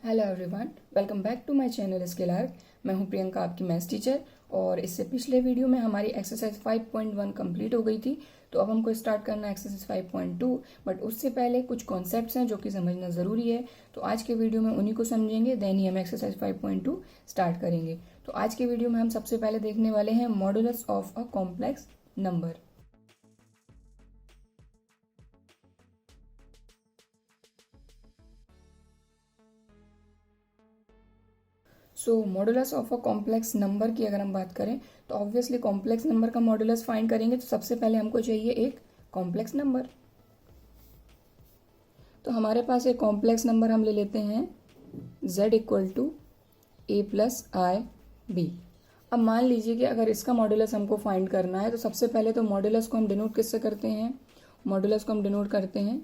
Hello everyone, welcome back to my channel Skill Arc. मैं हूं प्रियंका, आपकी मैथ्स टीचर। और इससे पिछले वीडियो में हमारी एक्सरसाइज 5.1 कंप्लीट हो गई थी। तो अब हमको स्टार्ट करना है एक्सरसाइज 5.2। बट उससे पहले कुछ कॉन्सेप्ट्स हैं जो कि समझना ज़रूरी है। तो आज के वीडियो में उन्हीं को समझेंगे, देन ही हम एक्सरसाइज 5.2 स्टार्ट करेंगे। तो आज के वीडियो में हम सबसे पहले देखने वाले हैं modulus of a complex number. So modulus of a complex number की अगर हम बात करें तो ऑब्वियसली कॉम्प्लेक्स नंबर का मॉडुलस फाइंड करेंगे तो सबसे पहले हमको चाहिए एक कॉम्प्लेक्स नंबर। तो हमारे पास एक कॉम्प्लेक्स नंबर हम ले लेते हैं z equal to A plus I B. अब मान लीजिए कि अगर इसका मॉडुलस हमको फाइंड करना है तो सबसे पहले तो मॉडुलस को हम डिनोट किससे करते हैं? मॉडुलस को हम डिनोट करते हैं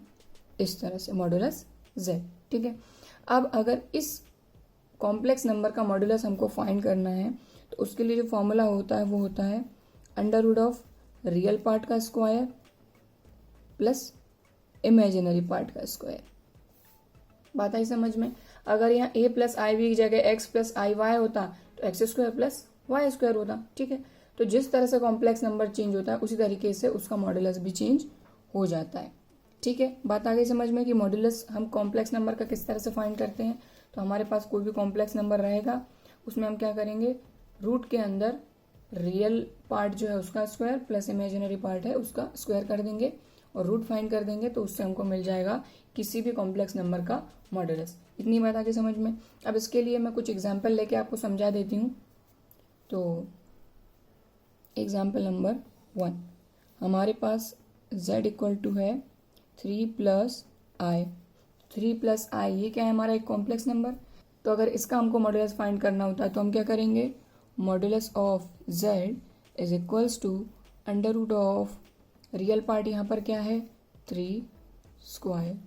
इस तरह से, मॉडुलस z। ठीक है। अब अगर इस कॉम्प्लेक्स नंबर का मॉडुलस हमको फाइंड करना है तो उसके लिए जो फॉर्मूला होता है वो होता है under root of real part का स्क्वायर प्लस इमेजिनरी पार्ट का स्क्वायर। बात आई समझ में? अगर यहाँ a प्लस आई वी की जगह x प्लस आई वाई होता तो x square plus Y square होता। ठीक है। तो जिस तरह से कॉम्प्लेक्स नंबर चेंज होता है उसी तरीके से उसका मॉडुलस भी चेंज हो जाता है। ठीक है। बात आ गई समझ में कि मॉडुलस हम कॉम्प्लेक्स नंबर का किस तरह से फाइंड करते हैं। तो हमारे पास कोई भी कॉम्प्लेक्स नंबर रहेगा उसमें हम क्या करेंगे, रूट के अंदर रियल पार्ट जो है उसका स्क्वायर प्लस इमेजिनरी पार्ट है उसका स्क्वायर कर देंगे और रूट फाइंड कर देंगे तो उससे हमको मिल जाएगा किसी भी कॉम्प्लेक्स नंबर का मॉडुलस। इतनी बात आगे समझ में। अब इसके लिए मैं कुछ एग्जाम्पल लेके आपको समझा देती हूँ। तो एग्जाम्पल नंबर 1, हमारे पास z इक्वल टू है 3 प्लस आई। 3 प्लस आई ये क्या है? हमारा एक कॉम्प्लेक्स नंबर। तो अगर इसका हमको मॉडुलस फाइंड करना होता है तो हम क्या करेंगे, modulus of z is equals to under root of real part यहाँ पर क्या है 3 स्क्वायर,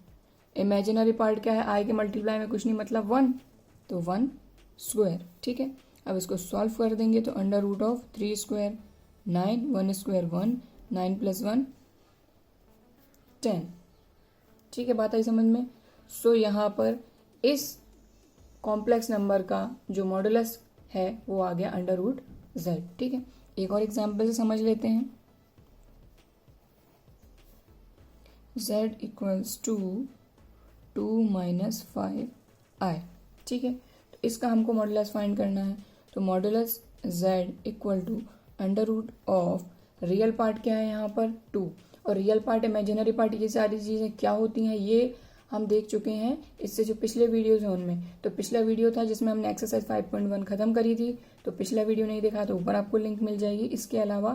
इमेजिनरी पार्ट क्या है आई के मल्टीप्लाई में कुछ नहीं मतलब 1, तो 1 स्क्वायर। ठीक है। अब इसको सॉल्व कर देंगे तो under root of 3 square 9, 1 square 1, 9 plus 1 10। ठीक है। बात आई समझ में? सो यहाँ पर इस कॉम्प्लेक्स नंबर का जो मॉडुलस है वो आ गया अंडर रूट z। ठीक है। एक और एग्जाम्पल से समझ लेते हैं। z equals to 2 minus 5i। ठीक है। तो इसका हमको मॉडुलस फाइंड करना है। तो modulus z equal to under root of real part क्या है यहाँ पर 2 और रियल पार्ट इमेजिनरी पार्ट, ये सारी चीज़ें क्या होती हैं ये हम देख चुके हैं इससे जो पिछले वीडियोज हैं उनमें। तो पिछला वीडियो था जिसमें हमने एक्सरसाइज 5.1 खत्म करी थी। तो पिछला वीडियो नहीं देखा तो ऊपर आपको लिंक मिल जाएगी। इसके अलावा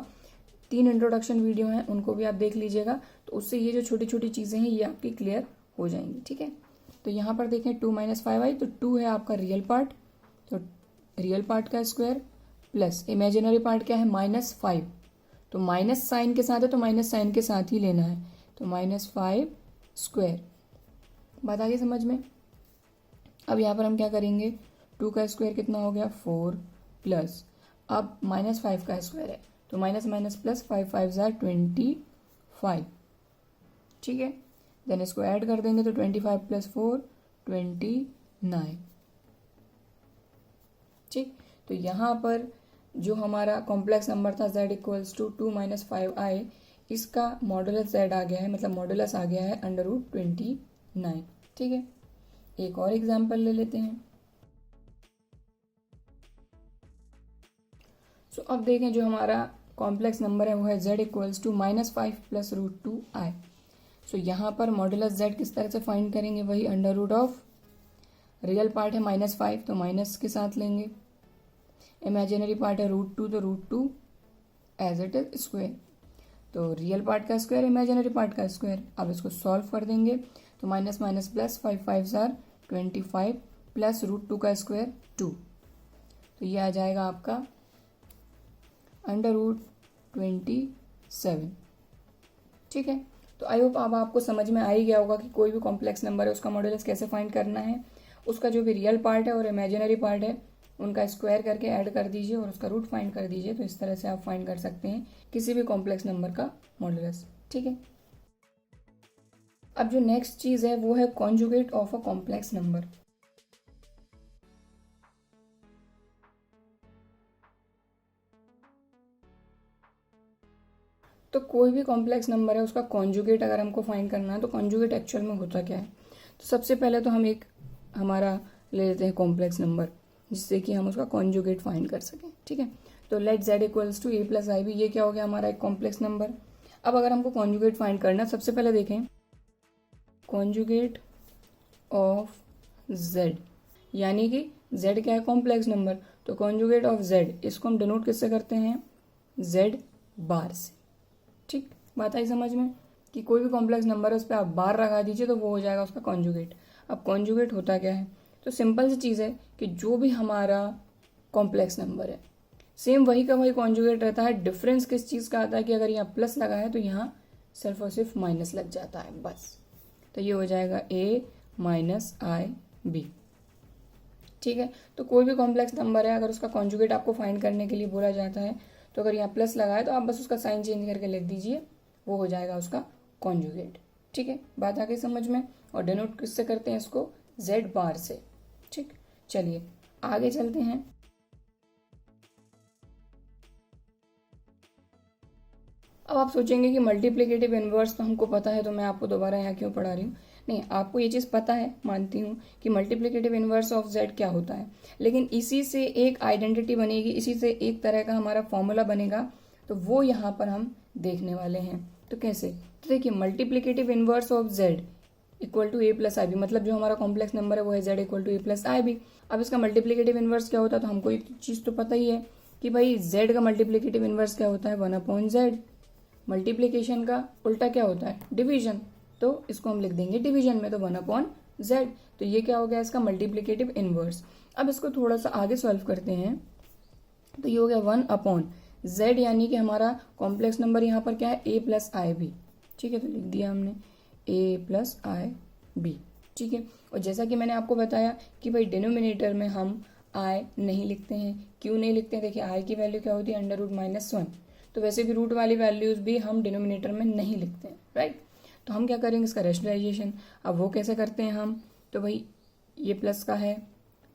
3 इंट्रोडक्शन वीडियो हैं उनको भी आप देख लीजिएगा। तो उससे ये जो छोटी छोटी चीज़ें हैं ये आपकी क्लियर हो जाएंगी। ठीक है। तो यहाँ पर देखें 2 माइनस 5i, तो 2 है आपका रियल पार्ट, तो रियल पार्ट का स्क्वायर प्लस इमेजिनरी पार्ट क्या है -5। तो माइनस साइन के साथ है तो माइनस साइन के साथ ही लेना है, तो -5 स्क्वायर। बात आ गई समझ में? अब यहाँ पर हम क्या करेंगे, 2 का स्क्वायर कितना हो गया 4 प्लस अब -5 का स्क्वायर है तो माइनस माइनस प्लस 5 5 जार 25। ठीक है। देन इसको ऐड कर देंगे तो 25 प्लस 4 29। ठीक। तो यहाँ पर जो हमारा कॉम्प्लेक्स नंबर था z equals to 2 minus 5i, इसका मॉडुलस z आ गया है, मतलब मॉडुलस आ गया है अंडर रूट 29। ठीक है। एक और एग्जाम्पल ले लेते हैं। सो अब देखें जो हमारा कॉम्प्लेक्स नंबर है वो है z equals to -5 plus root 2i। So यहाँ पर मॉडुलस z किस तरह से फाइंड करेंगे, वही under root of real part है -5 तो माइनस के साथ लेंगे, इमेजिनरी पार्ट है √2 तो √2 एज इट इज स्क्वायर, तो रियल पार्ट का स्क्वायर इमेजिनरी पार्ट का स्क्वायर। अब इसको सॉल्व कर देंगे तो minus minus plus 5 5 jar 25 plus √2 का स्क्वायर 2, तो ये आ जाएगा आपका अंडर रूट 27। ठीक है। तो आई होप अब आपको समझ में आ ही गया होगा कि कोई भी कॉम्प्लेक्स नंबर है उसका मॉडुलस कैसे फाइंड करना है। उसका जो भी रियल पार्ट है और इमेजिनरी पार्ट है उनका स्क्वायर करके ऐड कर दीजिए और उसका रूट फाइंड कर दीजिए। तो इस तरह से आप फाइंड कर सकते हैं किसी भी कॉम्प्लेक्स नंबर का मॉडुलस। ठीक है। अब जो नेक्स्ट चीज़ है वो है conjugate of a complex number. तो कोई भी कॉम्प्लेक्स नंबर है उसका कॉन्जुगेट अगर हमको फाइंड करना है तो कॉन्जुगेट एक्चुअल में होता क्या है। तो सबसे पहले तो हम एक हमारा ले लेते हैं कॉम्प्लेक्स नंबर जिससे कि हम उसका कॉन्जुगेट फाइंड कर सकें। ठीक है, तो let z equals to a plus I B, ये क्या हो गया हमारा एक कॉम्प्लेक्स नंबर। अब अगर हमको कॉन्जुगेट फाइंड करना, सबसे पहले देखें कॉन्जुगेट ऑफ z, यानी कि z क्या है कॉम्प्लेक्स नंबर, तो कॉन्जुगेट ऑफ z इसको हम डिनोट किससे करते हैं z बार से। ठीक, बात आई समझ में कि कोई भी कॉम्प्लेक्स नंबर है उस पर आप बार लगा दीजिए तो वो हो जाएगा उसका कॉन्जुगेट। अब कॉन्जुगेट होता क्या है, तो सिंपल सी चीज़ है कि जो भी हमारा कॉम्प्लेक्स नंबर है सेम वही का वही कॉन्जुगेट रहता है। डिफरेंस किस चीज़ का आता है कि अगर यहाँ प्लस लगा है तो यहाँ सिर्फ और सिर्फ माइनस लग जाता है बस। तो ये हो जाएगा a माइनस आई बी। ठीक है, तो कोई भी कॉम्प्लेक्स नंबर है अगर उसका कॉन्जुगेट आपको फाइंड करने के लिए बोला जाता है तो अगर यहाँ प्लस लगा है तो आप बस उसका साइन चेंज करके लिख दीजिए, वो हो जाएगा उसका कॉन्जुगेट। ठीक है, बात आ गई समझ में। और डिनोट किससे करते हैं इसको z बार से। ठीक, चलिए आगे चलते हैं। अब आप सोचेंगे कि मल्टीप्लिकेटिव इनवर्स तो हमको पता है तो मैं आपको दोबारा यहाँ क्यों पढ़ा रही हूँ। नहीं, आपको ये चीज़ पता है, मानती हूँ कि मल्टीप्लिकेटिव इनवर्स ऑफ z क्या होता है, लेकिन इसी से एक आइडेंटिटी बनेगी, इसी से एक तरह का हमारा फॉर्मूला बनेगा, तो वो यहाँ पर हम देखने वाले हैं। तो कैसे, तो देखिए multiplicative inverse of z equal to a plus I B, मतलब जो हमारा कॉम्प्लेक्स नंबर है वो है z equal to a plus I B. अब इसका मल्टीप्लिकेटिव इनवर्स क्या होता है, तो हमको एक चीज़ तो पता ही है कि भाई z का मल्टीप्लिकेटिव इनवर्स क्या होता है 1/z। मल्टीप्लिकेशन का उल्टा क्या होता है डिवीजन, तो इसको हम लिख देंगे डिवीजन में, तो 1/z। तो ये क्या हो गया इसका मल्टीप्लिकेटिव इनवर्स। अब इसको थोड़ा सा आगे सॉल्व करते हैं, तो ये हो गया 1/z, यानी कि हमारा कॉम्प्लेक्स नंबर यहाँ पर क्या है a प्लस आई बी। ठीक है, तो लिख दिया हमने a प्लस आई बी। ठीक है, और जैसा कि मैंने आपको बताया कि भाई डिनोमिनेटर में हम i नहीं लिखते हैं। क्यों नहीं लिखते हैं, देखिए i की वैल्यू क्या होती है √-1, तो वैसे भी रूट वाली वैल्यूज भी हम डिनोमिनेटर में नहीं लिखते हैं, राइट। तो हम क्या करेंगे इसका रैशनलाइजेशन। अब वो कैसे करते हैं हम, तो भाई ये प्लस का है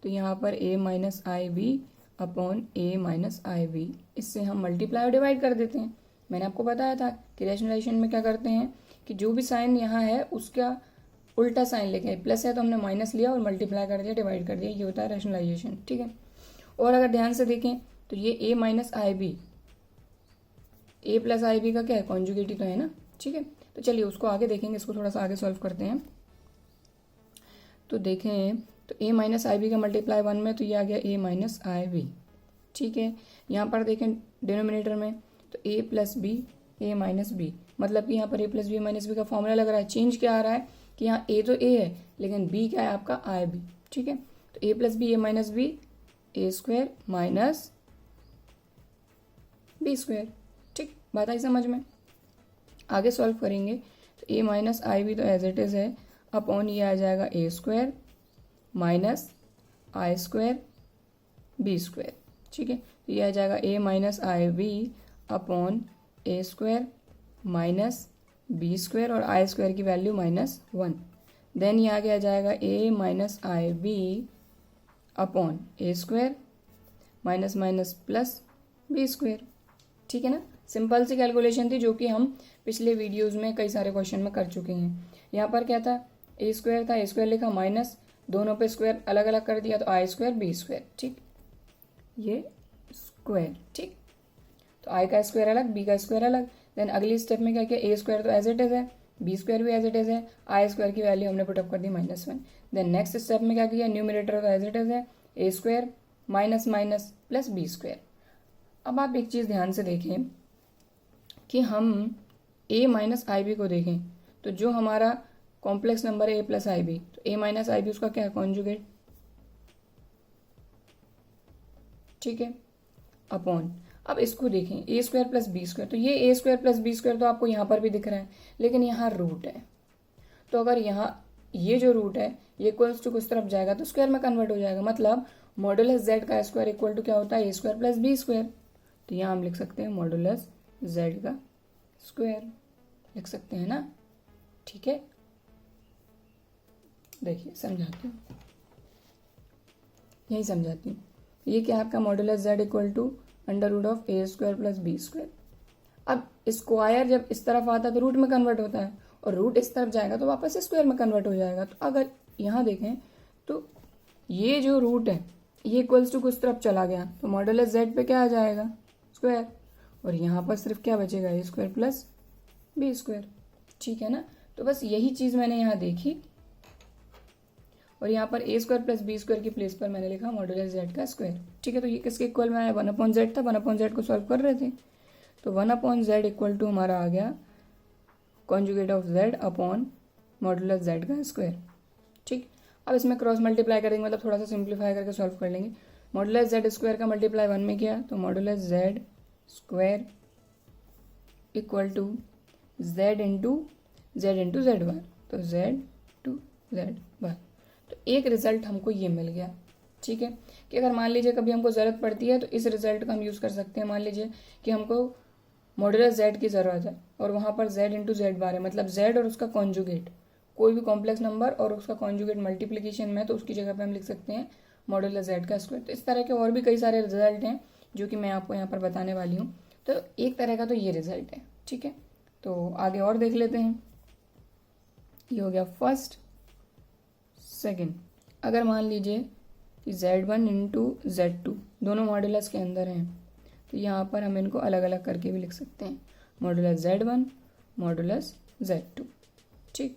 तो यहाँ पर a minus I B upon a minus I B, इससे हम मल्टीप्लाई और डिवाइड कर देते हैं। मैंने आपको बताया था कि रैशनलाइजेशन में क्या करते हैं कि जो भी साइन यहाँ है उसका उल्टा साइन लेके, प्लस है तो हमने माइनस लिया और मल्टीप्लाई कर दिया, डिवाइड कर दिया, ये होता है रैशनलाइजेशन। ठीक है, और अगर ध्यान से देखें तो ये a minus I B, a plus I B का क्या है कॉन्जुगेट ही तो है ना। ठीक है, तो चलिए उसको आगे देखेंगे, इसको थोड़ा सा आगे सॉल्व करते हैं। तो देखें तो a माइनस आई बी का मल्टीप्लाई 1 में, तो ये आ गया a माइनस आई बी। ठीक है, यहाँ पर देखें डिनोमिनेटर में तो a plus B a minus B, मतलब कि यहाँ पर a plus B minus B का फॉर्मूला लग रहा है। चेंज क्या आ रहा है कि यहाँ a तो a है लेकिन b क्या है आपका आई बी। ठीक है, तो a plus B a minus B a square minus B square. ठीक, बात आई समझ में। आगे सॉल्व करेंगे तो a माइनस आई बी तो एज इट इज़ है अपॉन ये आ जाएगा a square minus I square B square. ठीक है, तो ये आ जाएगा a minus I B upon a square minus B square और आई स्क्वायर की वैल्यू -1। देन ये आगे आ जाएगा a minus I B upon a square minus minus plus B square. ठीक है ना, सिंपल सी कैलकुलेशन थी जो कि हम पिछले वीडियोस में कई सारे क्वेश्चन में कर चुके हैं। यहाँ पर क्या था a स्क्वायर था, a स्क्वायर लिखा माइनस दोनों पे स्क्वायर अलग अलग कर दिया तो आई स्क्वायर बी स्क्वायर। ठीक, ये स्क्वायर। ठीक, तो आई का स्क्वायर अलग बी का स्क्वायर अलग। देन अगली स्टेप में क्या किया, a स्क्वायर तो एज इट इज है, बी स्क्वायर भी एज इट इज है, आई स्क्वायर की वैल्यू हमने पुटअप कर दी -1। देन नेक्स्ट स्टेप में क्या किया, न्यूमिनेटर तो एज इट इज है a square minus minus plus B square. अब आप एक चीज़ ध्यान से देखें कि हम a माइनस आई बी को देखें तो जो हमारा कॉम्प्लेक्स नंबर है a प्लस आई बी, तो a माइनस आई बी उसका क्या है कॉन्जुगेट। ठीक है, अपॉन अब इसको देखें a square plus B square, तो ये a square plus B square तो आपको यहाँ पर भी दिख रहा है लेकिन यहाँ रूट है, तो अगर यहाँ ये जो रूट है ये इक्वल्स टू किस तरफ जाएगा तो स्क्वायर में कन्वर्ट हो जाएगा। मतलब मॉडुलस z का स्क्वायर इक्वल टू क्या होता है a square plus B square. तो यहाँ हम लिख सकते हैं मॉडुलस z का स्क्वायर लिख सकते हैं ना। ठीक है, देखिए समझाती हूँ, यही समझाती हूँ। ये क्या है आपका modulus z equal to under root of a square plus B square. अब स्क्वायर जब इस तरफ आता है तो रूट में कन्वर्ट होता है, और रूट इस तरफ जाएगा तो वापस स्क्वायर में कन्वर्ट हो जाएगा। तो अगर यहाँ देखें तो ये जो रूट है ये इक्वल्स टू कुछ तरफ चला गया तो मॉडुलस जेड पे क्या आ जाएगा, स्क्वायर, और यहाँ पर सिर्फ क्या बचेगा, ए स्क्वायर प्लस बी स्क्वायर। ठीक है ना। तो बस यही चीज़ मैंने यहाँ देखी, और यहाँ पर ए स्क्वायर प्लस बी स्क्वायर की प्लेस पर मैंने लिखा मॉडुलस जेड का स्क्वायर। ठीक है। तो ये किसके इक्वल में आया, 1/z था, 1/z को सॉल्व कर रहे थे, तो 1/z इक्वल टू हमारा आ गया conjugate of z upon modulus z का स्क्वायर। ठीक। अब इसमें क्रॉस मल्टीप्लाई करेंगे, मतलब थोड़ा सा सिंप्लीफाई करके सॉल्व कर लेंगे। मॉडुलस z स्क्वायर का मल्टीप्लाई 1 में किया तो modulus z square equal to z into z बार, तो z टू जेड बार। तो एक रिजल्ट हमको ये मिल गया। ठीक है। कि अगर मान लीजिए कभी हमको ज़रूरत पड़ती है तो इस रिजल्ट का हम यूज़ कर सकते हैं। मान लीजिए कि हमको मॉडुलस जेड की ज़रूरत है और वहाँ पर z इंटू जेड बार है, मतलब z और उसका कॉन्जुगेट, कोई भी कॉम्प्लेक्स नंबर और उसका कॉन्जुगेट मल्टीप्लिकेशन में, तो उसकी जगह पे हम लिख सकते हैं मॉडुलस जेड का स्क्वायर। तो इस तरह के और भी कई सारे रिजल्ट हैं जो कि मैं आपको यहाँ पर बताने वाली हूँ। तो एक तरह का तो ये रिजल्ट है। ठीक है। तो आगे और देख लेते हैं। ये हो गया फर्स्ट। सेकेंड, अगर मान लीजिए कि z1 इंटू z2 दोनों मॉडुलस के अंदर हैं तो यहाँ पर हम इनको अलग अलग करके भी लिख सकते हैं, मॉडुलस z1 मॉडुलस z2। ठीक।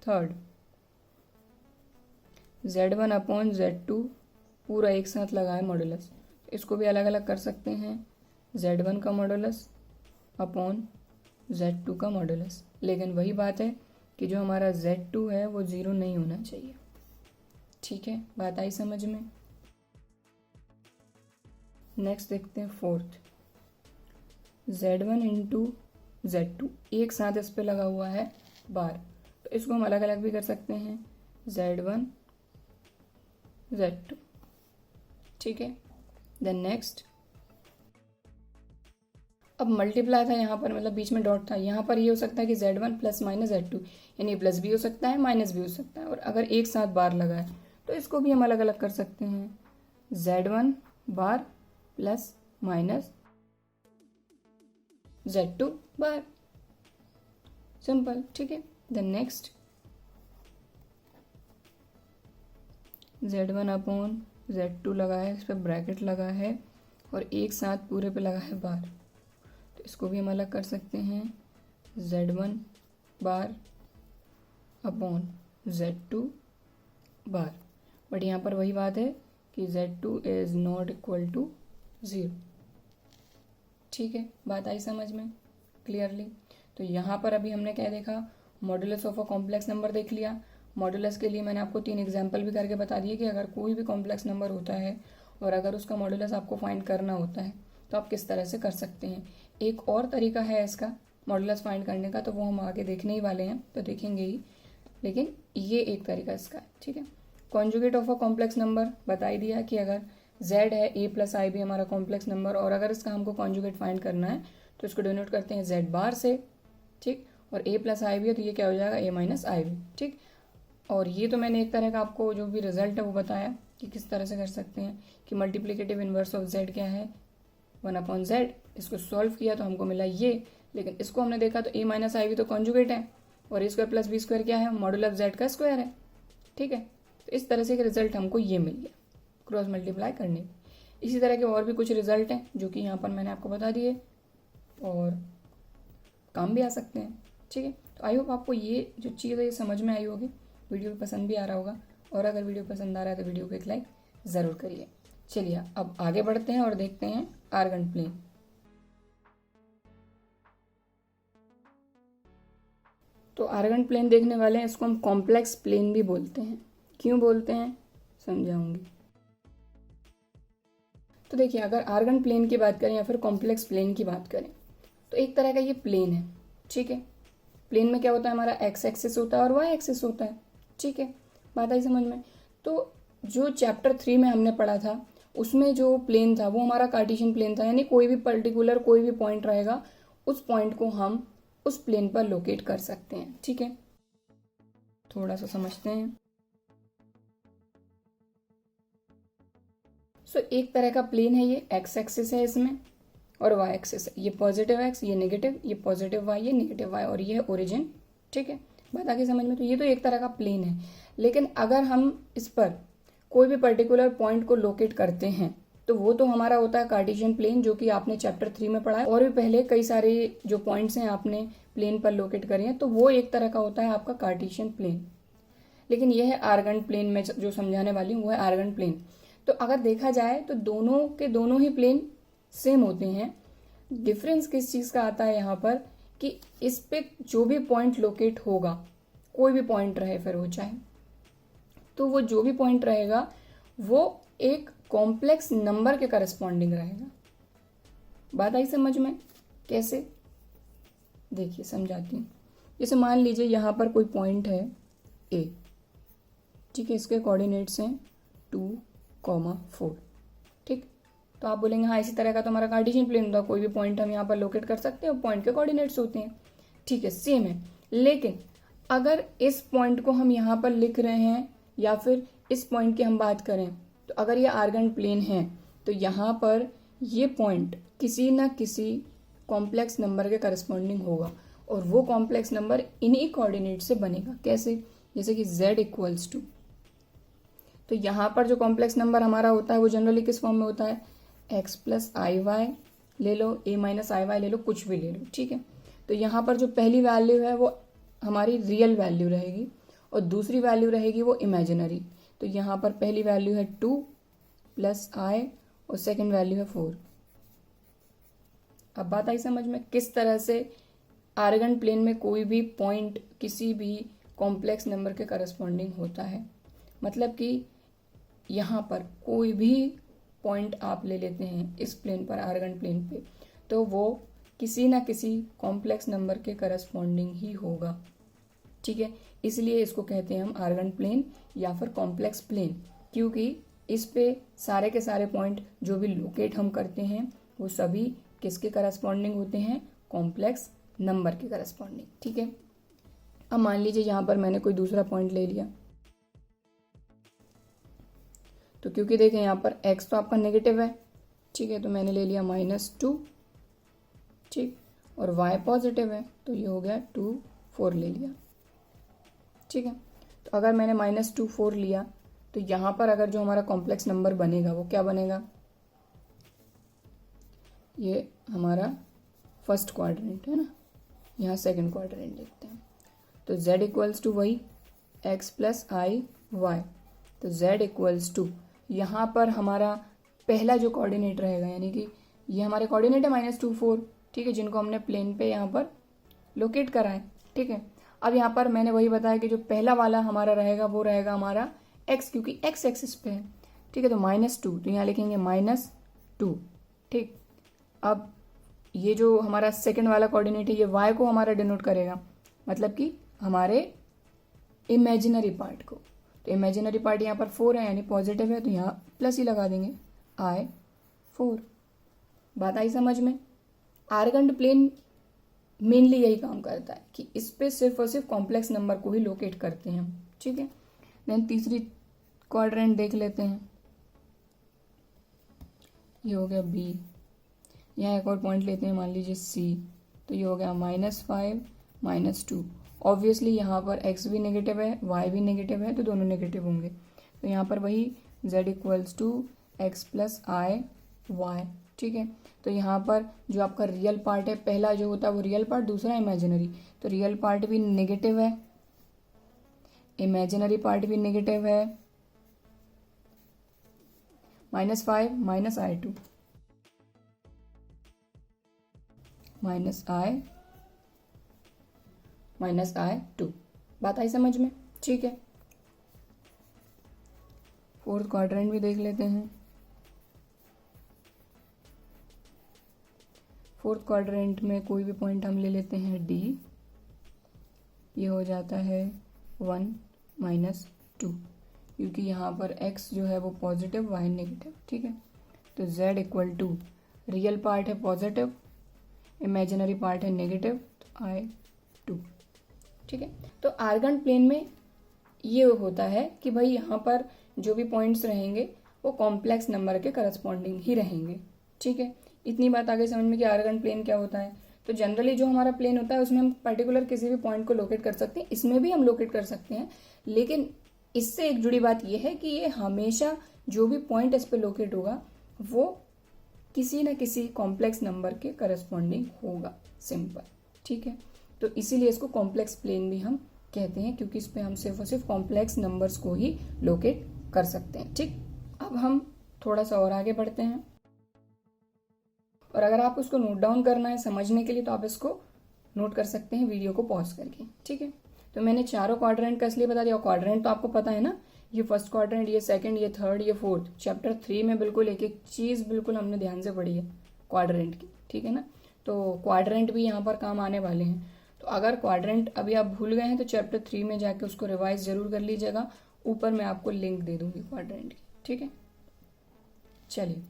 थर्ड, z1 अपॉन z2 पूरा एक साथ लगा है मॉडुलस, तो इसको भी अलग अलग कर सकते हैं, z1 का मॉडुलस अपॉन z2 का मॉडुलस। लेकिन वही बात है कि जो हमारा z2 है वो 0 नहीं होना चाहिए। ठीक है। बात आई समझ में। नेक्स्ट देखते हैं फोर्थ, z1 इंटू z2 एक साथ इस पे लगा हुआ है बार, तो इसको हम अलग अलग भी कर सकते हैं, z1 z2। ठीक है। देन नेक्स्ट, अब मल्टीप्लाई था यहाँ पर, मतलब बीच में डॉट था, यहाँ पर ये हो सकता है कि z1 प्लस माइनस z2, यानी प्लस भी हो सकता है माइनस भी हो सकता है। और अगर एक साथ बार लगा है तो इसको भी हम अलग अलग कर सकते हैं, z1 बार प्लस माइनस z2 बार, सिंपल। ठीक है। Then next, z1 upon z2 लगा है, इस पर ब्रैकेट लगा है और एक साथ पूरे पे लगा है बार, तो इसको भी हम अलग कर सकते हैं, z1 bar upon z2 bar. But यहाँ पर वही बात है कि z2 is not equal to 0। ठीक है। बात आई समझ में क्लियरली। तो यहाँ पर अभी हमने क्या देखा, modulus of a complex number देख लिया। मॉडुलस के लिए मैंने आपको 3 एग्जाम्पल भी करके बता दिए कि अगर कोई भी कॉम्प्लेक्स नंबर होता है और अगर उसका मॉडुलस आपको फाइंड करना होता है तो आप किस तरह से कर सकते हैं। एक और तरीका है इसका मॉडुलस फाइंड करने का, तो वो हम आगे देखने ही वाले हैं, तो देखेंगे ही, लेकिन ये एक तरीका इसका है। ठीक है। Conjugate of a complex number बता ही दिया कि अगर z है a प्लस आई भी हमारा कॉम्प्लेक्स नंबर, और अगर इसका हमको कॉन्जुगेट फाइंड करना है तो इसको डिनोट करते हैं z बार से। ठीक। और a प्लस आई भी है तो ये क्या हो जाएगा, a माइनस आई भी। ठीक। और ये तो मैंने एक तरह का आपको जो भी रिजल्ट है वो बताया कि किस तरह से कर सकते हैं, कि मल्टीप्लिकेटिव इन्वर्स ऑफ z क्या है, 1/z। इसको सॉल्व किया तो हमको मिला ये, लेकिन इसको हमने देखा तो a माइनस आई भी तो कॉन्जुगेट है, और a square plus B square क्या है, मॉडुलस z का स्क्वायर है। ठीक है। तो इस तरह से रिजल्ट हमको ये मिल गया क्रॉस मल्टीप्लाई करने की। इसी तरह के और भी कुछ रिजल्ट हैं जो कि यहाँ पर मैंने आपको बता दिए और काम भी आ सकते हैं। ठीक है। तो आई होप आपको ये जो चीज़ है ये समझ में आई होगी, वीडियो पसंद भी आ रहा होगा, और अगर वीडियो पसंद आ रहा है तो वीडियो को एक लाइक ज़रूर करिए। चलिए अब आगे बढ़ते हैं और देखते हैं आर्गन प्लेन। तो आर्गन प्लेन देखने वाले हैं, इसको हम कॉम्प्लेक्स प्लेन भी बोलते हैं। क्यों बोलते हैं समझाऊंगी। तो देखिए, अगर आर्गन प्लेन की बात करें या फिर कॉम्प्लेक्स प्लेन की बात करें तो एक तरह का ये प्लेन है। ठीक है। प्लेन में क्या होता है, हमारा एक्स एक्सिस होता है और वाई एक्सिस होता है। ठीक है। बात आई समझ में। तो जो चैप्टर 3 में हमने पढ़ा था उसमें जो प्लेन था वो हमारा कार्टेशियन प्लेन था, यानी कोई भी पर्टिकुलर कोई भी पॉइंट रहेगा उस पॉइंट को हम उस प्लेन पर लोकेट कर सकते हैं। ठीक है। थोड़ा सा समझते हैं। सो एक तरह का प्लेन है ये, एक्स एक्सिस है इसमें, और वाई एक्सिस है। ये पॉजिटिव एक्स, ये नेगेटिव, ये पॉजिटिव वाई, ये नेगेटिव वाई, और ये है ओरिजिन। ठीक है, बात आगे समझ में। तो ये तो एक तरह का प्लेन है, लेकिन अगर हम इस पर कोई भी पर्टिकुलर पॉइंट को लोकेट करते हैं तो वो तो हमारा होता है कार्टेशियन प्लेन, जो कि आपने चैप्टर 3 में पढ़ा है, और भी पहले कई सारे जो पॉइंट्स हैं आपने प्लेन पर लोकेट करे हैं, तो वो एक तरह का होता है आपका कार्टेशियन प्लेन। लेकिन यह है आर्गन प्लेन में जो समझाने वाली हूँ, वो है आर्गन प्लेन। तो अगर देखा जाए तो दोनों के दोनों ही प्लेन सेम होते हैं। डिफरेंस किस चीज़ का आता है यहाँ पर कि इस पे जो भी पॉइंट लोकेट होगा, कोई भी पॉइंट रहे फिर वो चाहे, तो वो जो भी पॉइंट रहेगा वो एक कॉम्प्लेक्स नंबर के करस्पॉन्डिंग रहेगा। बात आई समझ में? कैसे? देखिए समझाती हूँ। जैसे मान लीजिए यहाँ पर कोई पॉइंट है ए, ठीक है, इसके कोऑर्डिनेट्स हैं 2,4। ठीक, तो आप बोलेंगे हाँ इसी तरह का तो हमारा कार्टेशियन प्लेन होता है, कोई भी पॉइंट हम यहाँ पर लोकेट कर सकते हैं, पॉइंट के कोऑर्डिनेट्स होते हैं। ठीक है, सेम है। लेकिन अगर इस पॉइंट को हम यहाँ पर लिख रहे हैं या फिर इस पॉइंट की हम बात करें, तो अगर ये आर्गन प्लेन है तो यहाँ पर ये पॉइंट किसी न किसी कॉम्प्लेक्स नंबर के करस्पॉन्डिंग होगा, और वो कॉम्प्लेक्स नंबर इन्हीं कोऑर्डिनेट से बनेगा। कैसे? जैसे कि z इक्वल्स टू, तो यहाँ पर जो कॉम्प्लेक्स नंबर हमारा होता है वो जनरली किस फॉर्म में होता है, x प्लस आई वाई ले लो, a माइनस आई वाई ले लो, कुछ भी ले लो। ठीक है, तो यहाँ पर जो पहली वैल्यू है वो हमारी रियल वैल्यू रहेगी और दूसरी वैल्यू रहेगी वो इमेजिनरी। तो यहाँ पर पहली वैल्यू है 2 प्लस आई और सेकेंड वैल्यू है 4। अब बात आई समझ में किस तरह से आर्गन प्लेन में कोई भी पॉइंट किसी भी कॉम्प्लेक्स नंबर के करस्पॉन्डिंग होता है। मतलब कि यहाँ पर कोई भी पॉइंट आप ले लेते हैं इस प्लेन पर, आर्गन प्लेन पे, तो वो किसी ना किसी कॉम्प्लेक्स नंबर के करस्पॉन्डिंग ही होगा। ठीक है, इसलिए इसको कहते हैं हम आर्गन प्लेन या फिर कॉम्प्लेक्स प्लेन, क्योंकि इस पे सारे के सारे पॉइंट जो भी लोकेट हम करते हैं वो सभी किसके करस्पॉन्डिंग होते हैं, कॉम्प्लेक्स नंबर के करस्पॉन्डिंग। ठीक है, अब मान लीजिए यहाँ पर मैंने कोई दूसरा पॉइंट ले लिया, तो क्योंकि देखें यहाँ पर x तो आपका नेगेटिव है, ठीक है, तो मैंने ले लिया -2, ठीक, और y पॉजिटिव है तो ये हो गया 2, 4 ले लिया। ठीक है, तो अगर मैंने -2, 4 लिया तो यहाँ पर अगर जो हमारा कॉम्प्लेक्स नंबर बनेगा वो क्या बनेगा, ये हमारा फर्स्ट क्वाड्रेंट है ना, यहाँ सेकंड क्वाड्रेंट लिखते हैं। तो z इक्वल्स टू वही x प्लस आई वाई, तो z इक्वल्स टू यहाँ पर हमारा पहला जो कोऑर्डिनेट रहेगा, यानी कि ये हमारे कोऑर्डिनेट है -2, 4, ठीक है, जिनको हमने प्लेन पे यहाँ पर लोकेट करा है। ठीक है, अब यहाँ पर मैंने वही बताया कि जो पहला वाला हमारा रहेगा वो रहेगा हमारा x, क्योंकि x एक्सिस पे है। ठीक है, तो -2, तो यहाँ लिखेंगे -2। ठीक, अब ये जो हमारा सेकंड वाला कोऑर्डिनेट है ये y को हमारा डिनोट करेगा, मतलब कि हमारे इमेजिनरी पार्ट को। तो इमेजिनरी पार्ट यहाँ पर 4 है यानी पॉजिटिव है, तो यहाँ प्लस ही लगा देंगे I4। बात आई समझ में? आर्गन प्लेन मेनली यही काम करता है कि इस पे सिर्फ और सिर्फ कॉम्प्लेक्स नंबर को ही लोकेट करते हैं हम। ठीक है, देन तीसरी क्वाड्रेंट देख लेते हैं। ये हो गया B, यहाँ एक और पॉइंट लेते हैं, मान लीजिए C, तो ये हो गया -5, -2। ऑब्वियसली यहाँ पर x भी नेगेटिव है, y भी नेगेटिव है, तो दोनों नेगेटिव होंगे। तो यहाँ पर वही z equals to x plus i y. ठीक है, तो यहाँ पर जो आपका रियल पार्ट है, पहला जो होता है वो रियल पार्ट, दूसरा इमेजिनरी, तो रियल पार्ट भी नेगेटिव है, इमेजिनरी पार्ट भी नेगेटिव है, -5 -i2 -i2। बात आई समझ में? ठीक है, फोर्थ क्वाड्रेंट भी देख लेते हैं। फोर्थ क्वाड्रेंट में कोई भी पॉइंट हम ले लेते हैं D, ये हो जाता है 1 -2, क्योंकि यहाँ पर x जो है वो पॉजिटिव, y नेगेटिव। ठीक है, तो z equal to real part है पॉजिटिव, इमेजिनरी पार्ट है नेगेटिव, तो I2। ठीक है, तो आर्गन प्लेन में ये होता है कि भाई यहाँ पर जो भी पॉइंट्स रहेंगे वो कॉम्प्लेक्स नंबर के करस्पॉन्डिंग ही रहेंगे। ठीक है, इतनी बात आगे समझ में कि आर्गन प्लेन क्या होता है। तो जनरली जो हमारा प्लेन होता है उसमें हम पर्टिकुलर किसी भी पॉइंट को लोकेट कर सकते हैं, इसमें भी हम लोकेट कर सकते हैं, लेकिन इससे एक जुड़ी बात यह है कि ये हमेशा जो भी पॉइंट इस पर लोकेट होगा वो किसी न किसी कॉम्प्लेक्स नंबर के करस्पॉन्डिंग होगा, सिंपल। ठीक है, तो इसीलिए इसको कॉम्प्लेक्स प्लेन भी हम कहते हैं, क्योंकि इस पर हम सिर्फ और सिर्फ कॉम्प्लेक्स नंबर्स को ही लोकेट कर सकते हैं। ठीक, अब हम थोड़ा सा और आगे बढ़ते हैं, और अगर आप उसको नोट डाउन करना है समझने के लिए तो आप इसको नोट कर सकते हैं वीडियो को पॉज करके। ठीक है, तो मैंने चारों क्वाड्रेंट का इसलिए बता दिया, क्वाड्रेंट तो आपको पता है ना, ये फर्स्ट क्वाड्रेंट, ये सेकंड, ये थर्ड, ये फोर्थ। चैप्टर 3 में बिल्कुल एक एक चीज़ बिल्कुल हमने ध्यान से पढ़ी है क्वाड्रेंट की। ठीक है ना, तो क्वाड्रेंट भी यहाँ पर काम आने वाले हैं। तो अगर क्वाड्रेंट अभी आप भूल गए हैं तो चैप्टर 3 में जाके उसको रिवाइज जरूर कर लीजिएगा, ऊपर मैं आपको लिंक दे दूंगी क्वाड्रेंट की। ठीक है, चलिए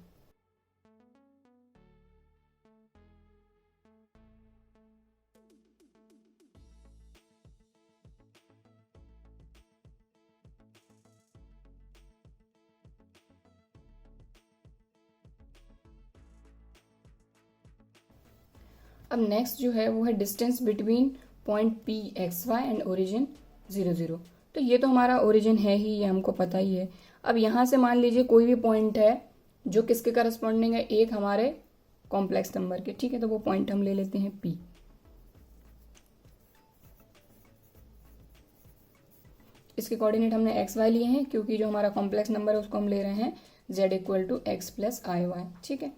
अब नेक्स्ट जो है वो है distance between point p x y and origin 0 0। तो ये तो हमारा ओरिजिन है ही, ये हमको पता ही है। अब यहाँ से मान लीजिए कोई भी पॉइंट है जो किसके करस्पॉन्डिंग है, एक हमारे कॉम्प्लेक्स नंबर के। ठीक है, तो वो पॉइंट हम ले लेते हैं पी। इसके कोऑर्डिनेट हमने एक्स वाई लिए हैं, क्योंकि जो हमारा कॉम्प्लेक्स नंबर है उसको हम ले रहे हैं z equal to x plus i y. ठीक है,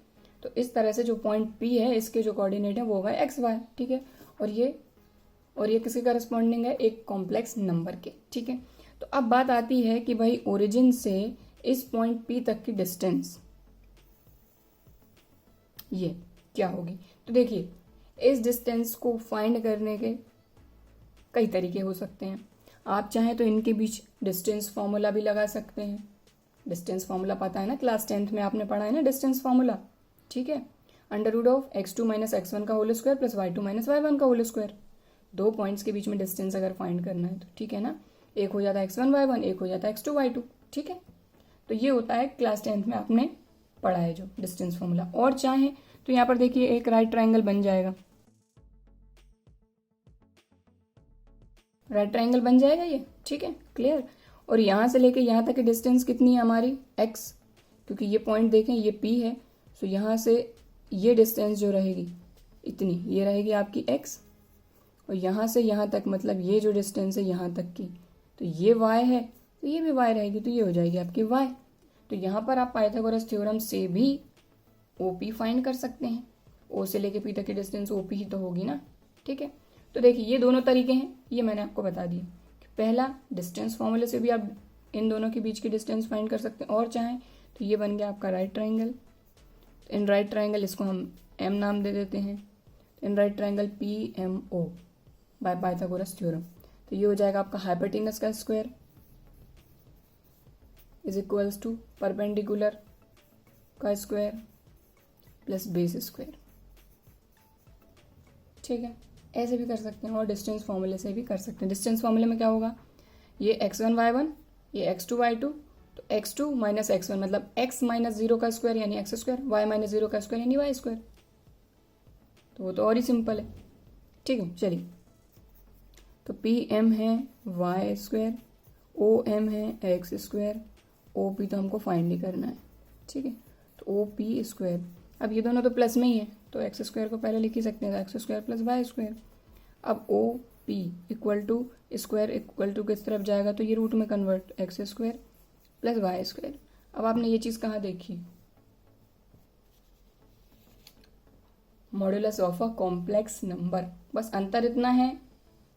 तो इस तरह से जो पॉइंट P है इसके जो कोऑर्डिनेट है वो होगा एक्स वाई। ठीक है, और ये किसके करस्पॉन्डिंग है, एक कॉम्प्लेक्स नंबर के। ठीक है, तो अब बात आती है कि भाई ओरिजिन से इस पॉइंट P तक की डिस्टेंस ये क्या होगी। तो देखिए, इस डिस्टेंस को फाइंड करने के कई तरीके हो सकते हैं। आप चाहें तो इनके बीच डिस्टेंस फॉर्मूला भी लगा सकते हैं। डिस्टेंस फॉर्मूला पता है ना, क्लास 10th में आपने पढ़ा है ना डिस्टेंस फॉर्मूला। ठीक है, under root of x2 minus x1 का whole square plus y2 minus y1 का होल स्क्वायर। दो पॉइंट्स के बीच में डिस्टेंस अगर फाइंड करना है तो ठीक है ना, एक हो जाता है x1 y1, एक हो जाता है x2 y2। ठीक है, तो ये होता है क्लास 10th में आपने पढ़ा है जो डिस्टेंस फॉर्मूला। और चाहे तो यहाँ पर देखिए एक राइट ट्राइंगल बन जाएगा, राइट ट्राइंगल बन जाएगा ये। ठीक है, क्लियर। और यहाँ से लेके यहाँ तक की डिस्टेंस कितनी है हमारी, x, क्योंकि ये पॉइंट देखें ये P है, तो यहाँ से ये डिस्टेंस जो रहेगी इतनी, ये रहेगी आपकी x, और यहाँ से यहाँ तक मतलब ये जो डिस्टेंस है यहाँ तक की, तो ये y है, तो ये भी y रहेगी, तो ये हो जाएगी आपकी y। तो यहाँ पर आप पाइथागोरस थ्योरम से भी OP फाइंड कर सकते हैं। O से लेके P तक की डिस्टेंस OP ही तो होगी ना। ठीक है, तो देखिए ये दोनों तरीके हैं, ये मैंने आपको बता दिया कि पहला डिस्टेंस फॉर्मूले से भी आप इन दोनों के बीच की डिस्टेंस फाइंड कर सकते हैं, और चाहें तो ये बन गया आपका right triangle. In right triangle इसको हम M नाम दे देते हैं, in right triangle PMO by Pythagoras theorem. तो ये हो जाएगा आपका हाइपोटेनस का square is equals to perpendicular का स्क्वायर प्लस बेस स्क्वायर। ठीक है, ऐसे भी कर सकते हैं, और डिस्टेंस फॉर्मूले से भी कर सकते हैं। डिस्टेंस फॉर्मूले में क्या होगा, ये x1 y1, ये x2 y2, तो x2 माइनस x1 मतलब x माइनस 0 का स्क्वायर यानी x स्क्वायर, y माइनस 0 का स्क्वायर यानी y स्क्वायर। तो वो तो और ही सिंपल है। ठीक है, चलिए, तो PM है y स्क्वायर, OM है x स्क्वायर, OP तो हमको फाइंड ही करना है। ठीक है, तो OP स्क्वायर, अब ये दोनों तो प्लस में ही है तो एक्स स्क्वायर को पहले लिख ही सकते हैं, x square plus Y square. अब OP equal to square equal to किस तरफ जाएगा, तो ये रूट में convert, x square plus Y square. अब आपने ये चीज़ कहाँ देखी, modulus of a complex number. बस अंतर इतना है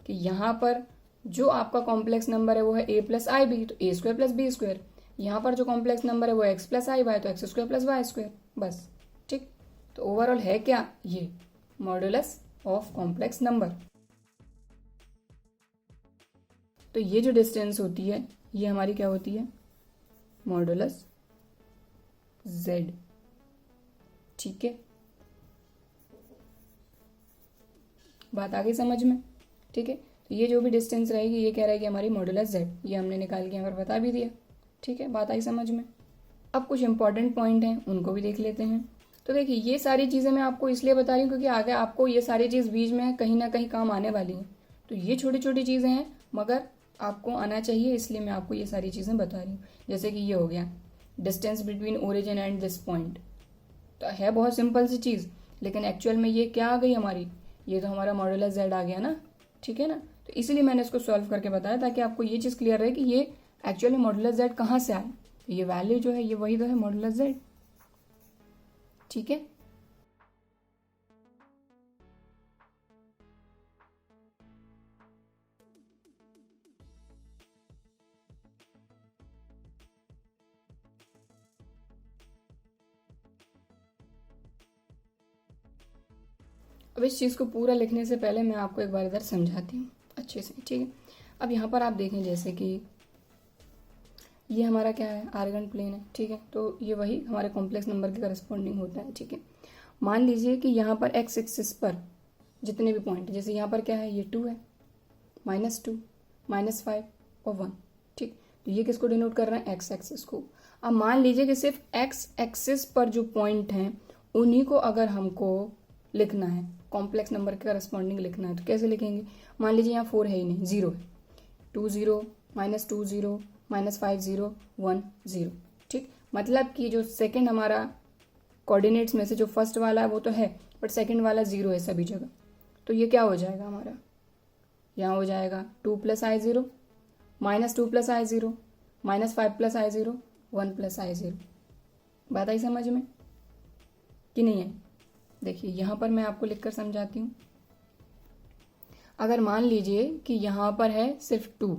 कि यहाँ पर जो आपका कॉम्प्लेक्स नंबर है वो है a प्लस आई बी, तो a square plus B square. यहाँ पर जो कॉम्प्लेक्स नंबर है वो x प्लस आई वाई, तो x square plus Y square. बस, ठीक। तो ओवरऑल है क्या, ये मॉड्यूलस ऑफ कॉम्प्लेक्स नंबर। तो ये जो डिस्टेंस होती है ये हमारी क्या होती है, मॉड्यूलस z। ठीक है, बात आ गई समझ में। ठीक है, तो ये जो भी डिस्टेंस रहेगी ये क्या रहेगी, हमारी मॉड्यूलस z। ये हमने निकाल के यहाँ पर बता भी दिया। ठीक है, बात आई समझ में। अब कुछ इंपॉर्टेंट पॉइंट हैं उनको भी देख लेते हैं। तो देखिए ये सारी चीज़ें मैं आपको इसलिए बता रही हूँ क्योंकि आगे आपको ये सारी चीज़ बीच में कहीं ना कहीं काम आने वाली हैं। तो ये छोटी छोटी चीज़ें हैं मगर आपको आना चाहिए, इसलिए मैं आपको ये सारी चीज़ें बता रही हूँ। जैसे कि ये हो गया distance between origin and this point, तो है बहुत सिंपल सी चीज़, लेकिन एक्चुअल में ये क्या आ गई हमारी, ये तो हमारा मॉड्यूलस जेड आ गया ना, ठीक है ना। तो इसीलिए मैंने इसको सॉल्व करके बताया ताकि आपको ये चीज़ क्लियर रहे कि ये एक्चुअली मॉड्यूलस जेड कहाँ से आया। तो ये वैल्यू जो है ये वही तो है मॉड्यूलस जेड, ठीक है। अब इस चीज़ को पूरा लिखने से पहले मैं आपको एक बार इधर समझाती हूँ अच्छे से, ठीक है। अब यहाँ पर आप देखें जैसे कि ये हमारा क्या है, आर्गन प्लेन है, ठीक है। तो ये वही हमारे कॉम्प्लेक्स नंबर के करस्पॉन्डिंग होता है, ठीक है। मान लीजिए कि यहाँ पर एक्स एक्सिस पर जितने भी पॉइंट, जैसे यहाँ पर क्या है, ये 2 है, -2, -5 और 1, ठीक। तो ये किसको डिनोट कर रहे हैं, एक्स एक्सिस को। अब मान लीजिए कि सिर्फ एक्स एक्सिस पर जो पॉइंट हैं उन्हीं को अगर हमको लिखना है, कॉम्प्लेक्स नंबर के करस्पॉन्डिंग लिखना है, तो कैसे लिखेंगे। मान लीजिए यहाँ 4 है ही नहीं, 0 है, 2 0, -2 0, -5 0, 1 0, ठीक। मतलब कि जो सेकंड हमारा कोऑर्डिनेट्स में से जो फर्स्ट वाला है वो तो है, बट सेकंड वाला 0 है सभी जगह। तो ये क्या हो जाएगा हमारा, यहाँ हो जाएगा 2 + i0, -2 + i0, -5 + i0, 1 + i0। बात आई समझ में कि नहीं है। देखिए यहाँ पर मैं आपको लिखकर समझाती हूँ। अगर मान लीजिए कि यहाँ पर है सिर्फ 2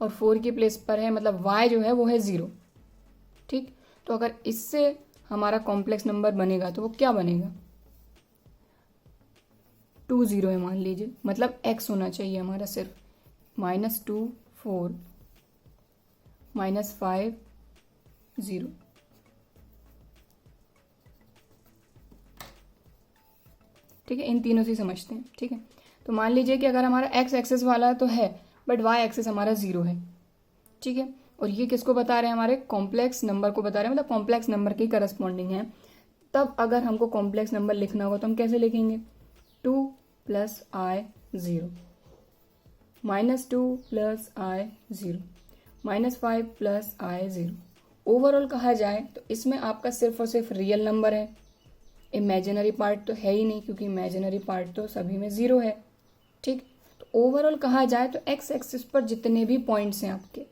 और 4 की प्लेस पर है, मतलब y जो है वो है 0, ठीक। तो अगर इससे हमारा कॉम्प्लेक्स नंबर बनेगा तो वो क्या बनेगा, 2 0 है मान लीजिए, मतलब x होना चाहिए हमारा सिर्फ -2 4 -5 0, ठीक है। इन तीनों से समझते हैं, ठीक है। तो मान लीजिए कि अगर हमारा x एक्सेस वाला तो है बट y एक्सेस हमारा 0 है, ठीक है। और ये किसको बता रहे हैं, हमारे कॉम्प्लेक्स नंबर को बता रहे हैं, मतलब कॉम्प्लेक्स नंबर की करस्पॉन्डिंग है। तब अगर हमको कॉम्प्लेक्स नंबर लिखना होगा तो हम कैसे लिखेंगे, 2 + i0, -2 + i0, -5 + i0। ओवरऑल कहा जाए तो इसमें आपका सिर्फ और सिर्फ रियल नंबर है, इमेजिनरी पार्ट तो है ही नहीं क्योंकि इमेजिनरी पार्ट तो सभी में 0 है, ठीक। तो ओवरऑल कहा जाए तो एक्स एक्सिस पर जितने भी पॉइंट्स हैं आपके,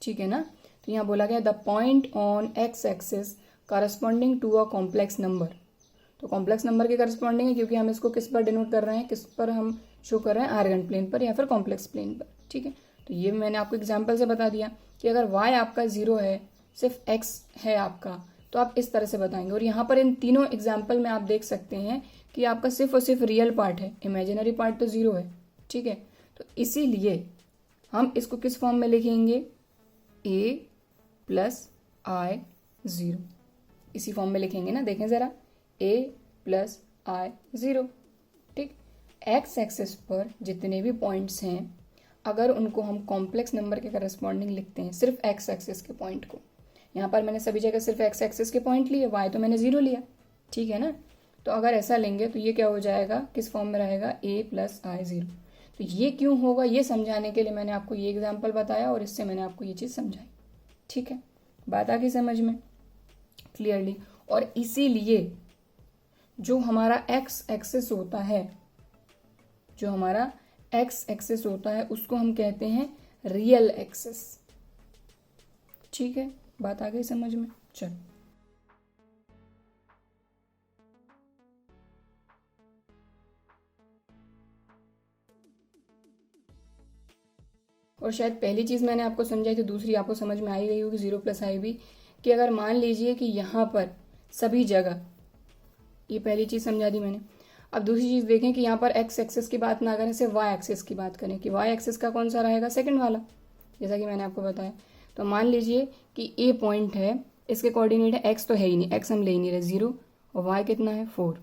ठीक है ना। तो यहाँ बोला गया the point on x axis corresponding to a complex number. तो कॉम्प्लेक्स नंबर के करस्पॉन्डिंग है क्योंकि हम इसको किस पर डिनोट कर रहे हैं, किस पर हम शो कर रहे हैं, आर्गन प्लेन पर या फिर कॉम्प्लेक्स प्लेन पर, ठीक है। तो ये मैंने आपको एग्जाम्पल से बता दिया कि अगर y आपका 0 है, सिर्फ x है आपका, तो आप इस तरह से बताएंगे। और यहाँ पर इन तीनों एग्जाम्पल में आप देख सकते हैं कि आपका सिर्फ और सिर्फ रियल पार्ट है, इमेजिनरी पार्ट तो 0 है, ठीक है। तो इसीलिए हम इसको किस फॉर्म में लिखेंगे, a + i0, इसी फॉर्म में लिखेंगे ना। देखें ज़रा, a + i0, ठीक। एक्स एक्सिस पर जितने भी पॉइंट्स हैं अगर उनको हम कॉम्प्लेक्स नंबर के करस्पॉन्डिंग लिखते हैं, सिर्फ एक्स एक्सिस के पॉइंट को, यहाँ पर मैंने सभी जगह सिर्फ एक्स एक्सिस के पॉइंट लिए, y तो मैंने 0 लिया, ठीक है ना। तो अगर ऐसा लेंगे तो ये क्या हो जाएगा, किस फॉर्म में रहेगा, a + i0। तो ये क्यों होगा ये समझाने के लिए मैंने आपको ये एग्जाम्पल बताया और इससे मैंने आपको ये चीज़ समझाई, ठीक है। बात आ गई समझ में क्लियरली। और इसीलिए जो हमारा एक्स एक्सिस होता है, जो हमारा एक्स एक्सिस होता है उसको हम कहते हैं रियल एक्सिस, ठीक है। बात आ गई समझ में, चलो। और शायद पहली चीज़ मैंने आपको समझाई तो दूसरी आपको समझ में आई गई होगी, 0 + i भी, कि अगर मान लीजिए कि यहाँ पर सभी जगह, ये पहली चीज़ समझा दी मैंने। अब दूसरी चीज़ देखें कि यहाँ पर एक्स एक्सिस की बात ना करें, सिर्फ वाई एक्सिस की बात करें कि वाई एक्सिस का कौन सा रहेगा, सेकंड वाला, जैसा कि मैंने आपको बताया। तो मान लीजिए कि ए पॉइंट है, इसके कोऑर्डिनेट है, एक्स तो है ही नहीं, एक्स हम ले ही नहीं रहे, 0, और वाई कितना है, 4।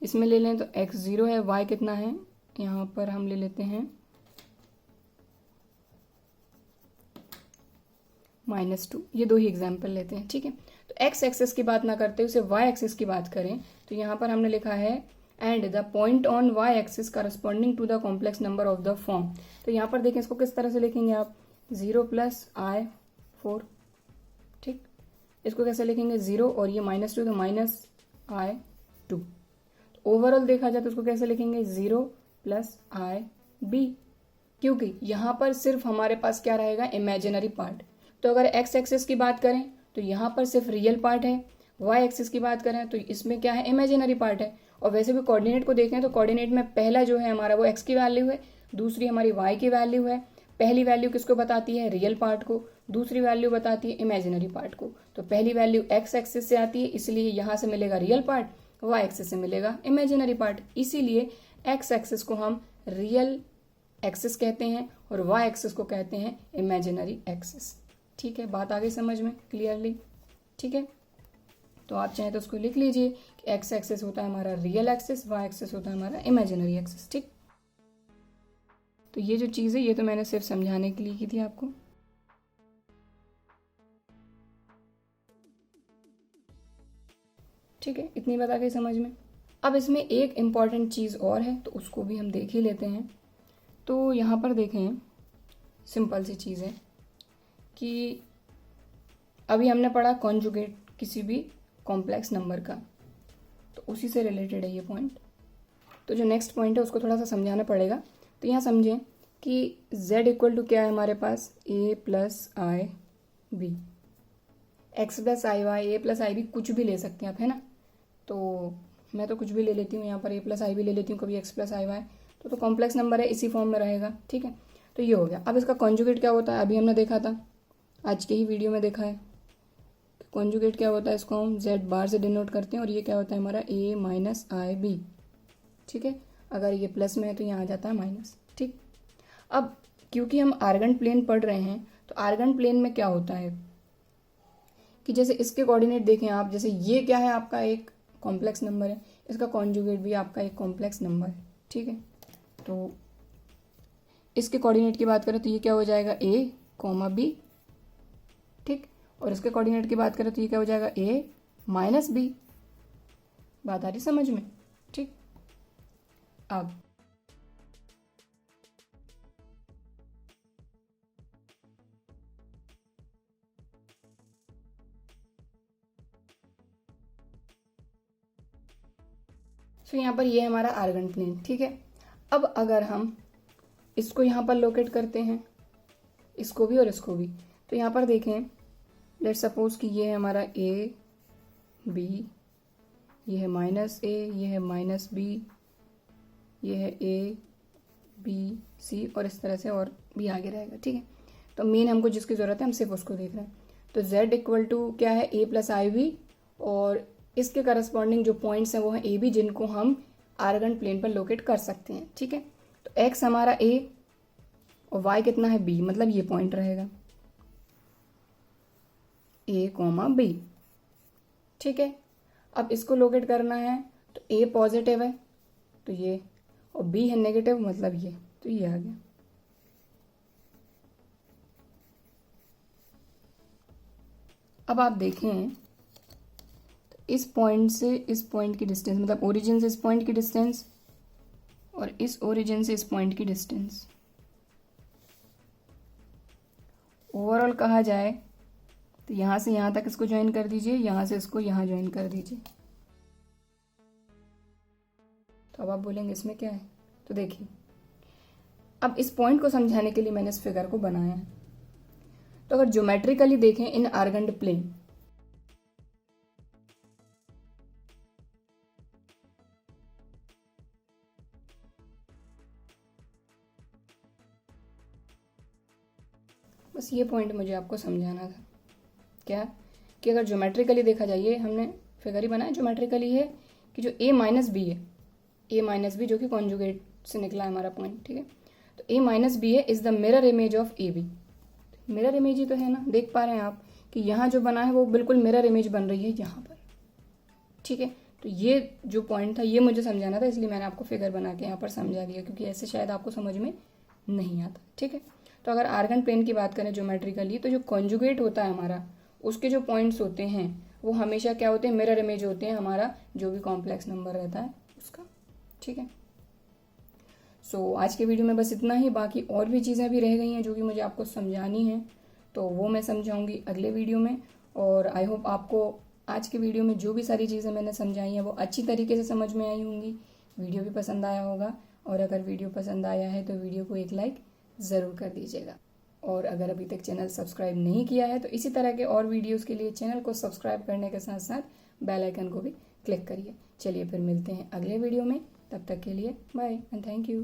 इसमें ले लें तो एक्स 0 है, वाई कितना है, यहाँ पर हम ले लेते हैं -2। ये दो ही एग्जाम्पल लेते हैं, ठीक है। तो एक्स एक्सिस की बात ना करते उसे वाई एक्सिस की बात करें तो यहाँ पर हमने लिखा है and the point on y axis corresponding to the complex number of the form. तो यहाँ पर देखें इसको किस तरह से लिखेंगे आप 0+i4, ठीक। इसको कैसे लिखेंगे 0 और ये -2 तो -i2। ओवरऑल देखा जाए तो उसको कैसे लिखेंगे 0+ib, क्योंकि यहाँ पर सिर्फ हमारे पास क्या रहेगा इमेजिनरी पार्ट। तो अगर एक्स एक्सिस की बात करें तो यहाँ पर सिर्फ रियल पार्ट है, वाई एक्सिस की बात करें तो इसमें क्या है इमेजिनरी पार्ट है। और वैसे भी कोऑर्डिनेट को देखें तो कोऑर्डिनेट में पहला जो है हमारा वो एक्स की वैल्यू है, दूसरी हमारी वाई की वैल्यू है। पहली वैल्यू किसको बताती है रियल पार्ट को, दूसरी वैल्यू बताती है इमेजिनरी पार्ट को। तो पहली वैल्यू एक्स एक्सिस से आती है इसलिए यहाँ से मिलेगा रियल पार्ट, वाई एक्सिस से मिलेगा इमेजिनरी पार्ट। इसीलिए एक्स एक्सिस को हम रियल एक्सिस कहते हैं और वाई एक्सिस को कहते हैं इमेजिनरी एक्सिस। ठीक है, बात आ गई समझ में क्लियरली? ठीक है, तो आप चाहें तो उसको लिख लीजिए कि एक्स एक्सिस होता है हमारा रियल एक्सिस, वाई एक्सिस होता है हमारा इमेजिनरी एक्सिस। ठीक, तो ये जो चीज़ है ये तो मैंने सिर्फ समझाने के लिए की थी आपको। ठीक है, इतनी बात आ गई समझ में। अब इसमें एक इम्पॉर्टेंट चीज़ और है तो उसको भी हम देख ही लेते हैं। तो यहाँ पर देखें सिंपल सी चीज़ है कि अभी हमने पढ़ा कॉन्जुगेट किसी भी कॉम्प्लेक्स नंबर का, तो उसी से रिलेटेड है ये पॉइंट। तो जो नेक्स्ट पॉइंट है उसको थोड़ा सा समझाना पड़ेगा। तो यहाँ समझें कि z इक्वल टू क्या है हमारे पास a+i_b, x+i_y, a+i_b कुछ भी ले सकते हैं आप, है ना। तो मैं तो कुछ भी ले लेती हूँ, यहाँ पर a+i भी ले लेती हूँ, कभी x+i_y, तो कॉम्प्लेक्स नंबर है इसी फॉर्म में रहेगा। ठीक है, तो ये हो गया। अब इसका कॉन्जुगेट क्या होता है अभी हमने देखा था, आज के ही वीडियो में देखा है। कॉन्जुगेट क्या होता है, इसको हम z बार से डिनोट करते हैं और ये क्या होता है हमारा a-i_b। ठीक है, अगर ये प्लस में है तो यहाँ आ जाता है माइनस। ठीक, अब क्योंकि हम आर्गन प्लेन पढ़ रहे हैं तो आर्गन प्लेन में क्या होता है कि जैसे इसके कोऑर्डिनेट देखें आप, जैसे ये क्या है आपका एक कॉम्प्लेक्स नंबर है, इसका कॉन्जुगेट भी आपका एक कॉम्प्लेक्स नंबर है। ठीक है, तो इसके कोऑर्डिनेट की बात करें तो ये क्या हो जाएगा a, b। ठीक, और इसके कोऑर्डिनेट की बात करें तो ये क्या हो जाएगा a-b। बात आ रही समझ में? ठीक, अब तो यहाँ पर ये हमारा आर्गन प्लेन। ठीक है, अब अगर हम इसको यहाँ पर लोकेट करते हैं, इसको भी और इसको भी, तो यहाँ पर देखें लेट सपोज कि ये है हमारा a, b, ये है -a, ये है -b, ये है a, b, c और इस तरह से और भी आगे रहेगा। ठीक है, तो मेन हमको जिसकी ज़रूरत है हम सिर्फ उसको देख रहे हैं। तो z इक्वल टू क्या है a+i_b और इसके करस्पॉन्डिंग जो पॉइंट्स हैं वो हैं a b, जिनको हम आर्गन प्लेन पर लोकेट कर सकते हैं। ठीक है, तो x हमारा a और y कितना है b, मतलब ये पॉइंट रहेगा a, b। ठीक है, अब इसको लोकेट करना है तो a पॉजिटिव है तो ये, और b है नेगेटिव मतलब ये, तो ये आ गया। अब आप देखें तो इस पॉइंट से इस पॉइंट की डिस्टेंस, मतलब ओरिजिन से इस पॉइंट की डिस्टेंस और इस ओरिजिन से इस पॉइंट की डिस्टेंस, ओवरऑल कहा जाए तो यहाँ से यहाँ तक इसको ज्वाइन कर दीजिए, यहाँ से इसको यहाँ ज्वाइन कर दीजिए। तो अब आप बोलेंगे इसमें क्या है, तो देखिए अब इस पॉइंट को समझाने के लिए मैंने इस फिगर को बनाया है। तो अगर ज्योमेट्रिकली देखें इन आर्गन प्लेन, बस ये पॉइंट मुझे आपको समझाना था क्या, कि अगर ज्योमेट्रिकली देखा जाए, ये हमने फिगर ही बनाया ज्योमेट्रिकली है कि जो a-b है, a-b जो कि कॉन्जुगेट से निकला है हमारा पॉइंट। ठीक है, तो a-b है is the mirror image of ab। Mirror image ही तो है ना, देख पा रहे हैं आप कि यहाँ जो बना है वो बिल्कुल मिरर इमेज बन रही है यहाँ पर। ठीक है, तो ये जो पॉइंट था ये मुझे समझाना था, इसलिए मैंने आपको फिगर बना के यहाँ पर समझा दिया, क्योंकि ऐसे शायद आपको समझ में नहीं आता। ठीक है, तो अगर आर्गन प्लेन की बात करें ज्योमेट्रिकली, तो जो कॉन्जुगेट होता है हमारा, उसके जो पॉइंट्स होते हैं वो हमेशा क्या होते हैं, मिरर इमेज होते हैं हमारा जो भी कॉम्प्लेक्स नंबर रहता है उसका। ठीक है, सो आज के वीडियो में बस इतना ही। बाकी और भी चीज़ें भी रह गई हैं जो कि मुझे आपको समझानी है, तो वो मैं समझाऊंगी अगले वीडियो में। और आई होप आपको आज के वीडियो में जो भी सारी चीज़ें मैंने समझाई हैं वो अच्छी तरीके से समझ में आई होंगी, वीडियो भी पसंद आया होगा। और अगर वीडियो पसंद आया है तो वीडियो को एक लाइक ज़रूर कर दीजिएगा। और अगर अभी तक चैनल सब्सक्राइब नहीं किया है तो इसी तरह के और वीडियोस के लिए चैनल को सब्सक्राइब करने के साथ साथ बेल आइकन को भी क्लिक करिए। चलिए फिर मिलते हैं अगले वीडियो में, तब तक के लिए बाय एंड थैंक यू।